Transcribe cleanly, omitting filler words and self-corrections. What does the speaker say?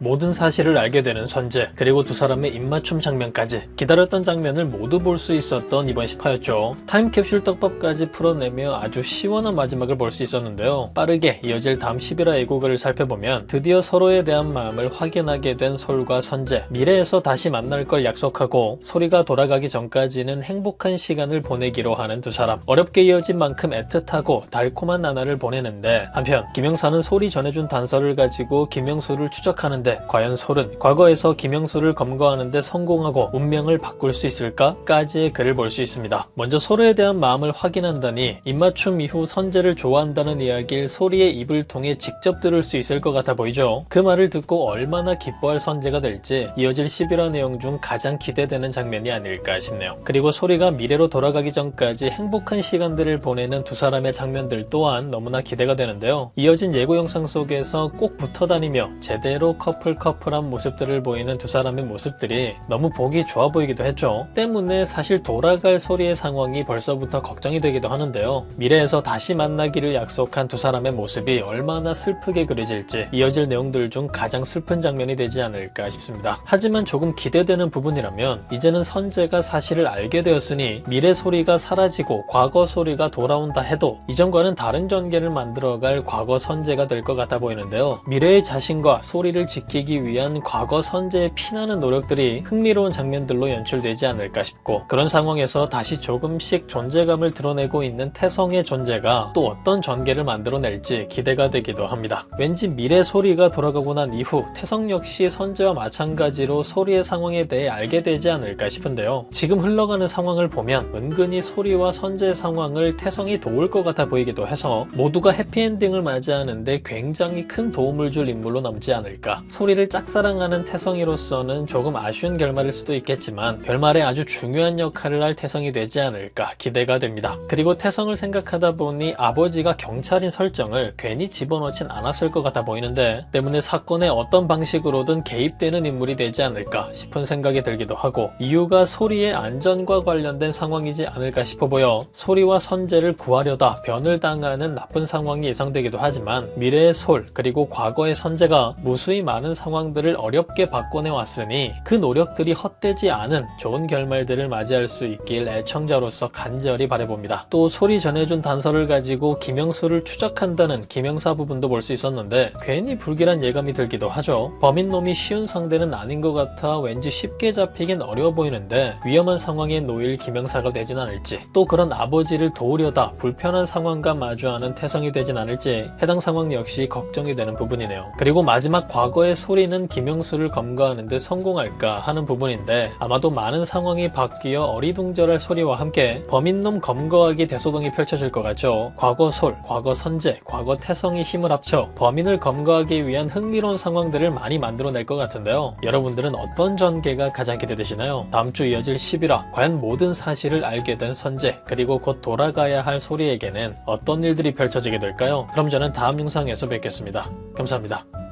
모든 사실을 알게 되는 선재, 그리고 두 사람의 입맞춤 장면까지 기다렸던 장면을 모두 볼 수 있었던 이번 10화였죠. 타임캡슐 떡밥까지 풀어내며 아주 시원한 마지막을 볼 수 있었는데요. 빠르게 이어질 다음 11화 예고글을 살펴보면 드디어 서로에 대한 마음을 확인하게 된 솔과 선재, 미래에서 다시 만날 걸 약속하고 소리가 돌아가기 전까지는 행복한 시간을 보내기로 하는 두 사람. 어렵게 이어진 만큼 애틋하고 달콤한 나날을 보내는데, 한편 김영사는 소리 전해준 단서를 가지고 김영수를 추적하는데 과연 솔은 과거에서 김영수를 검거하는데 성공하고 운명을 바꿀 수 있을까?까지의 글을 볼 수 있습니다. 먼저 솔에 대한 마음을 확인한다니 입맞춤 이후 선재를 좋아한다는 이야기를 소리의 입을 통해 직접 들을 수 있을 것 같아 보이죠. 그 말을 듣고 얼마나 기뻐할 선재가 될지 이어질 11화 내용 중 가장 기대되는 장면이 아닐까 싶네요. 그리고 소리가 미래로 돌아가기 전까지 행복한 시간들을 보내는 두 사람의 장면들 또한 너무나 기대가 되는데요. 이어진 예고 영상 속에서 꼭 붙어다니며 제대로 커플한 모습들을 보이는 두 사람의 모습들이 너무 보기 좋아 보이기도 했죠. 때문에 사실 돌아갈 소리의 상황이 벌써부터 걱정이 되기도 하는데요. 미래에서 다시 만나기를 약속한 두 사람의 모습이 얼마나 슬프게 그려질지 이어질 내용들 중 가장 슬픈 장면이 되지 않을까 싶습니다. 하지만 조금 기대되는 부분이라면 이제는 선재가 사실을 알게 되었으니 미래 소리가 사라지고 과거 소리가 돌아온다 해도 이전과는 다른 전개를 만들어갈 과거 선재가 될 것 같아 보이는데요. 미래의 자신과 소리를 지키기 위한 과거 선재의 피나는 노력들이 흥미로운 장면들로 연출되지 않을까 싶고, 그런 상황에서 다시 조금씩 존재감을 드러내고 있는 태성의 존재가 또 어떤 전개를 만들어낼지 기대가 되기도 합니다. 왠지 미래 소리가 돌아가고 난 이후 태성 역시 선재와 마찬가지로 소리의 상황에 대해 알게 되지 않을까 싶은데요. 지금 흘러가는 상황을 보면 은근히 소리와 선재의 상황을 태성이 도울 것 같아 보이기도 해서 모두가 해피엔딩을 맞이하는데 굉장히 큰 도움을 줄 인물로 남지 않을까. 소리를 짝사랑하는 태성이로서는 조금 아쉬운 결말일 수도 있겠지만 결말에 아주 중요한 역할을 할 태성이 되지 않을까 기대가 됩니다. 그리고 태성을 생각하다 보니 아버지가 경찰인 설정을 괜히 집어넣진 않았을 것 같아 보이는데, 때문에 사건에 어떤 방식으로든 개입되는 인물이 되지 않을까 싶은 생각이 들기도 하고, 이유가 소리의 안전과 관련된 상황이지 않을까 싶어 보여 소리와 선재를 구하려다 변을 당하는 나쁜 상황이 예상되기도 하지만, 미래의 솔 그리고 과거의 선재가 무수히 많은 상황들을 어렵게 바꿔내왔으니 그 노력들이 헛되지 않은 좋은 결말들을 맞이할 수 있길 애청자로서 간절히 바라봅니다. 또 소리 전해준 단서를 가지고 김영수를 추적한다는 김영사 부분도 볼 수 있었는데 괜히 불길한 예감이 들기도 하죠. 범인놈이 쉬운 상대는 아닌 것 같아 왠지 쉽게 잡히긴 어려워 보이는데 위험한 상황에 놓일 김영사가 되진 않을지, 또 그런 아버지를 도우려다 불편한 상황과 마주하는 태성이 되진 않을지 해당 상황 역시 걱정이 되는 부분이네요. 그리고 마지막 과거의 소리는 김영수를 검거하는데 성공할까 하는 부분인데, 아마도 많은 상황이 바뀌어 어리둥절할 소리와 함께 범인놈 검거하기 대소동이 펼쳐질 것 같죠. 과거 솔, 과거 선재, 과거 태성이 힘을 합쳐 범인을 검거하기 위한 흥미로운 상황들을 많이 만들어낼 것 같은데요. 여러분들은 어떤 전개가 가장 기대되시나요? 다음 주 이어질 11화, 과연 모든 사실을 알게 된 선재 그리고 곧 돌아가야 할 소리에게는 어떤 일들이 펼쳐지게 될까요? 그럼 저는 다음 영상에서 뵙겠습니다. 감사합니다.